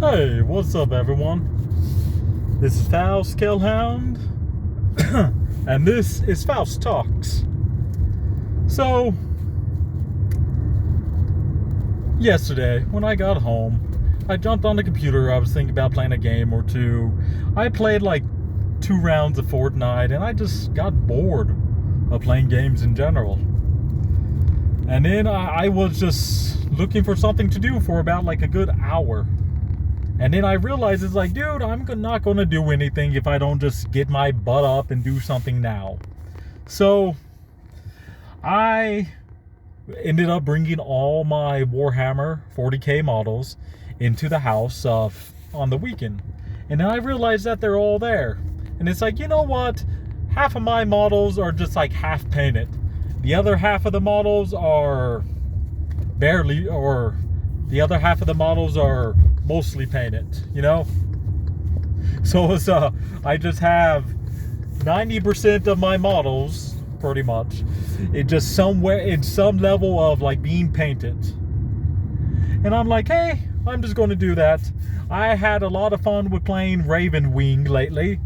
Hey, what's up, everyone? This is Faust Talks, and this is Faust Talks. So, yesterday, when I got home, I jumped on the computer. I was thinking about playing a game or two. I played like 2 rounds of Fortnite, and I just got bored of playing games in general. And then I was just looking for something to do for about like a good hour. And then I realized it's like, dude, I'm not going to do anything if I don't just get my butt up and do something now. So I ended up bringing all my Warhammer 40k models into the house on the weekend. And then I realized that they're all there. And it's like, you know what? Half of my models are just like half painted. The other half of the models are barely, or the other half of the models are mostly painted, you know? So it's I just have 90% of my models, pretty much, it just somewhere in some level of like being painted. And I'm like, hey, I'm just going to do that. I had a lot of fun with playing Ravenwing lately.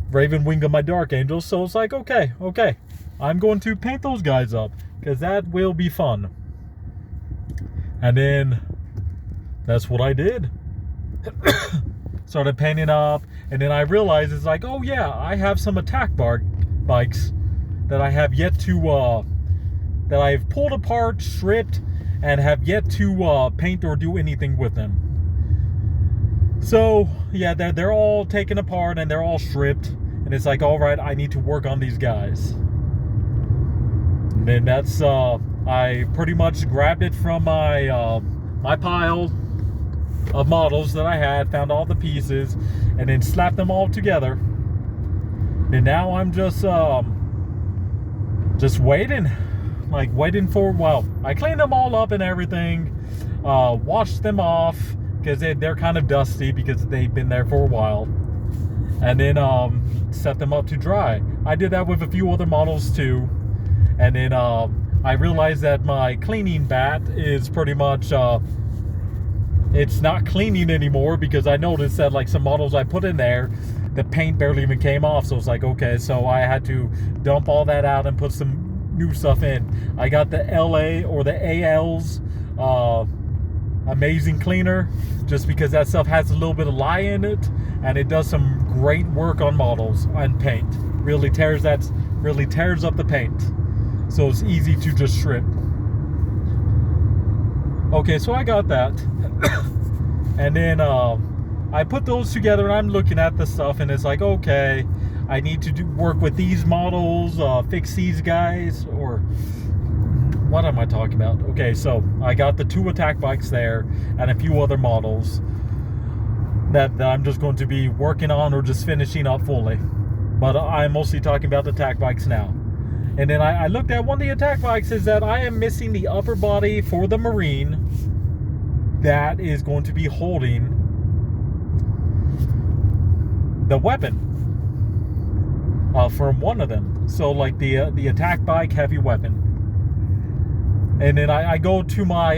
Ravenwing of my Dark Angels. So it's like, okay, I'm going to paint those guys up, because that will be fun. And then that's what I did. Started painting up, and then I realized it's like, oh yeah, I have some attack bikes that I have yet to, that I've pulled apart, stripped, and have yet to paint or do anything with them. So yeah, they're all taken apart and they're all stripped, and it's like, all right, I need to work on these guys. And then that's I pretty much grabbed it from my my pile of models that I had, found all the pieces, and then slapped them all together. And now I'm just waiting, for, well, I cleaned them all up and everything, washed them off, because they're kind of dusty because they've been there for a while, and then set them up to dry. I did that with a few other models too. And then I realized that my cleaning bat is pretty much it's not cleaning anymore, because I noticed that like some models I put in there, the paint barely even came off. So it's like, okay, so I had to dump all that out and put some new stuff in. I got the LA or the AL's amazing cleaner, just because that stuff has a little bit of lye in it, and it does some great work on models and paint. Really tears up the paint, so it's easy to just strip. Okay, so I got that. And then I put those together, and I'm looking at the stuff, and it's like, okay, I need to work with these models, fix these guys, or what am I talking about? Okay, so I got the 2 attack bikes there and a few other models that I'm just going to be working on or just finishing up fully. But I'm mostly talking about the attack bikes now. And then I looked at one of the attack bikes, is that I am missing the upper body for the Marine that is going to be holding the weapon from one of them. So like the attack bike heavy weapon. And then I go to my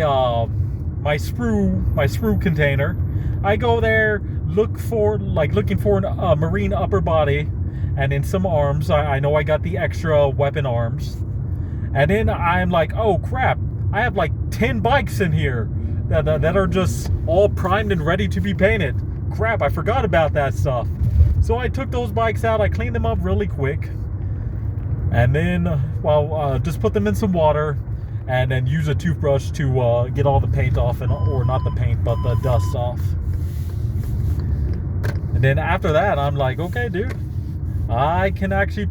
my sprue container. I go there, looking for a Marine upper body, and then some arms. I know I got the extra weapon arms. And then I'm like, oh crap, I have like 10 bikes in here that are just all primed and ready to be painted. Crap, I forgot about that stuff. So I took those bikes out, I cleaned them up really quick, and then, just put them in some water, and then use a toothbrush to get all the paint off, or not the paint, but the dust off. And then after that, I'm like, okay, dude, I can actually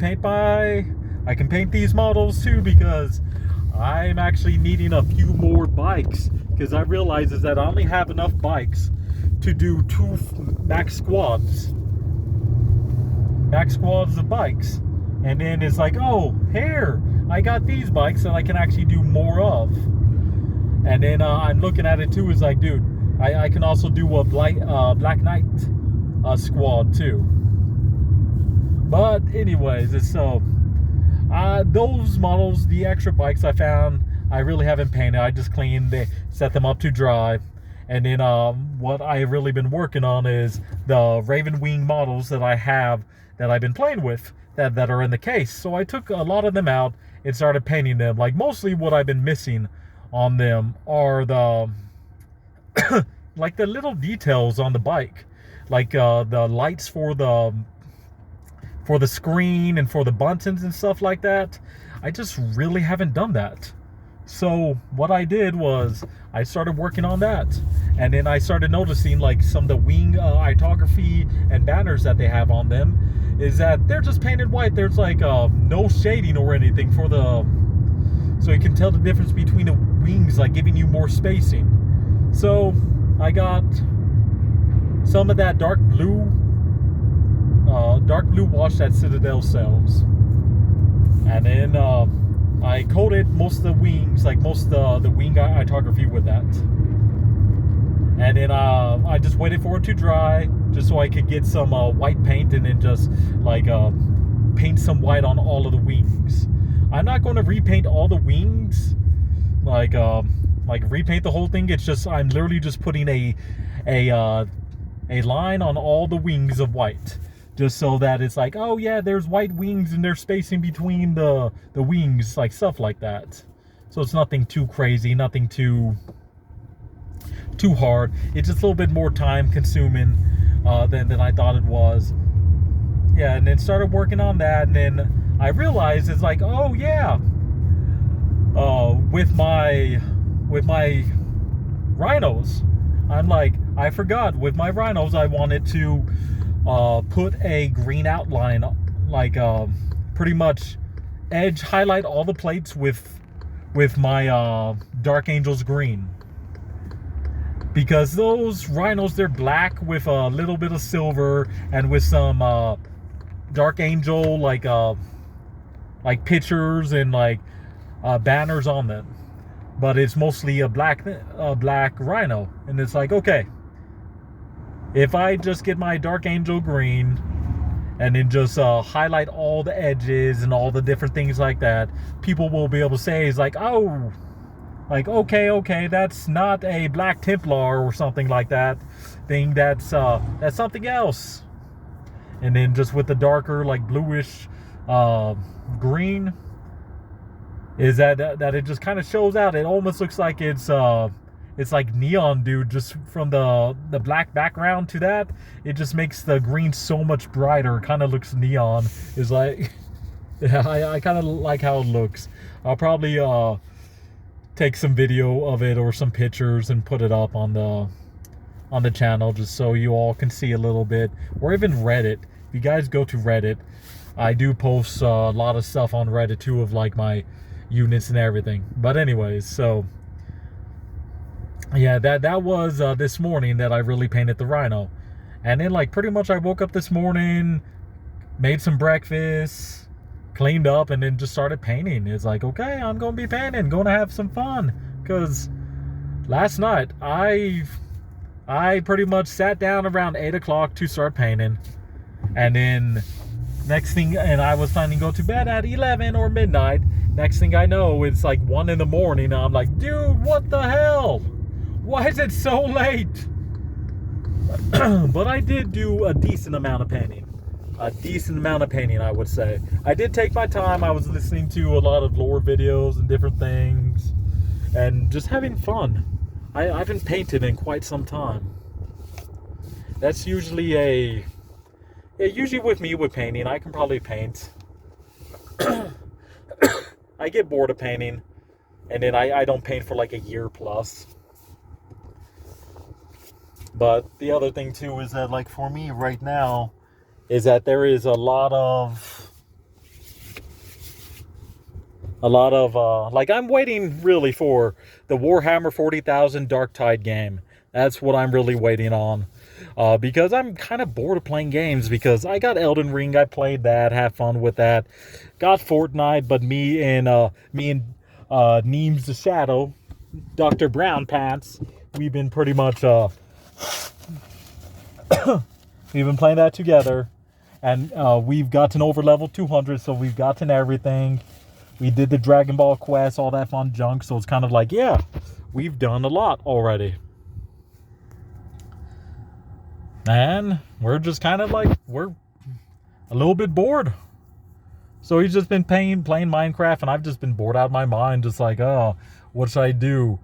I can paint these models too, because I'm actually needing a few more bikes, because I realize is that I only have enough bikes to do 2 max squads of bikes. And then it's like, oh, here, I got these bikes that I can actually do more of. And then I'm looking at it too, is like, dude, I can also do a Black Knight squad too. But anyways, it's those models, the extra bikes I found, I really haven't painted. I just cleaned, set them up to dry, And then what I've really been working on is the Ravenwing models that I have that I've been playing with that are in the case. So I took a lot of them out and started painting them. Like mostly what I've been missing on them are the like the little details on the bike, like the lights for the screen and for the buttons and stuff like that. I just really haven't done that. So what I did was I started working on that, and then I started noticing like some of the wing iconography and banners that they have on them is that they're just painted white. There's like no shading or anything for the, so you can tell the difference between the wings, like giving you more spacing. So I got some of that dark blue wash that Citadel sells, and then I coated most of the wings, like most of the wing iconography with that. And then I just waited for it to dry, just so I could get some white paint and then just like paint some white on all of the wings. I'm not going to repaint all the wings, like repaint the whole thing. It's just I'm literally just putting a line on all the wings of white, just so that it's like, oh yeah, there's white wings and there's spacing between the wings, like stuff like that. So it's nothing too crazy, nothing too hard. It's just a little bit more time consuming than I thought it was. Yeah, and then started working on that, and then I realized it's like, oh yeah, with my rhinos, I'm like, I forgot with my rhinos I wanted to put a green outline, like pretty much edge highlight all the plates with my Dark Angels green, because those rhinos, they're black with a little bit of silver and with some Dark Angel like pictures and like banners on them, but it's mostly a black rhino. And it's like, okay, if I just get my Dark Angel green and then just highlight all the edges and all the different things like that, people will be able to say, it's like, oh, like, okay, that's not a Black Templar or something like that thing, that's something else. And then just with the darker, like bluish green, is that it just kind of shows out. It almost looks like it's like neon, dude. Just from the black background to that, it just makes the green so much brighter. It kind of looks neon. It's like, yeah, I kind of like how it looks. I'll probably take some video of it or some pictures and put it up on the channel, just so you all can see a little bit. Or even Reddit. If you guys go to Reddit, I do post a lot of stuff on Reddit too, of like my units and everything. But anyways, so yeah, that was this morning that I really painted the rhino. And then like pretty much I woke up this morning, made some breakfast, cleaned up, and then just started painting. It's like, okay, I'm gonna be painting, gonna have some fun. Because last night I pretty much sat down around 8 o'clock to start painting, and then next thing, and I was planning to go to bed at 11 or midnight. Next thing I know, it's like 1 in the morning, and I'm like, dude, what the hell? Why is it so late? But I did do a decent amount of painting. I would say. I did take my time. I was listening to a lot of lore videos and different things, and just having fun. I haven't painted in quite some time. That's usually usually with me with painting, I can probably paint. I get bored of painting, and then I don't paint for like a year plus. But the other thing too is that, like, for me right now, is that there is a lot of like, I'm waiting really for the Warhammer 40,000 Dark Tide game. That's what I'm really waiting on, because I'm kind of bored of playing games. Because I got Elden Ring, I played that, have fun with that. Got Fortnite, but me and Neems the Shadow, Dr. Brown Pants, we've been pretty much we've been playing that together, and we've gotten over level 200, so we've gotten everything. We did the Dragon Ball quest, all that fun junk, so it's kind of like, yeah, we've done a lot already. And we're just kind of like, we're a little bit bored. So he's just been playing Minecraft, and I've just been bored out of my mind. Just like, oh, what should I do?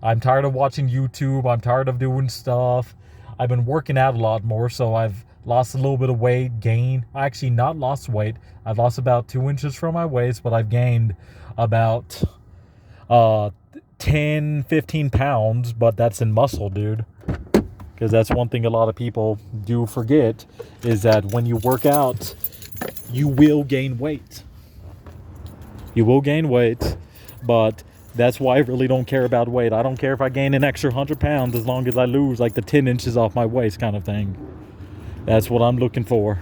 I'm tired of watching YouTube. I'm tired of doing stuff. I've been working out a lot more, so I've lost a little bit of weight, gained. I actually not lost weight. I've lost about 2 inches from my waist, but I've gained about 10, 15 pounds, but that's in muscle, dude. Because that's one thing a lot of people do forget, is that when you work out, you will gain weight. You will gain weight, but that's why I really don't care about weight. I don't care if I gain an extra 100 pounds as long as I lose like the 10 inches off my waist kind of thing. That's what I'm looking for.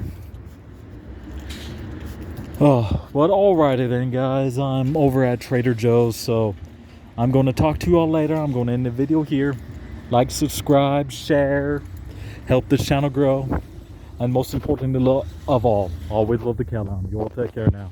Oh, but alrighty then, guys. I'm over at Trader Joe's, so I'm going to talk to you all later. I'm going to end the video here. Like, subscribe, share, help this channel grow. And most importantly of all, always love the Cal on. You all take care now.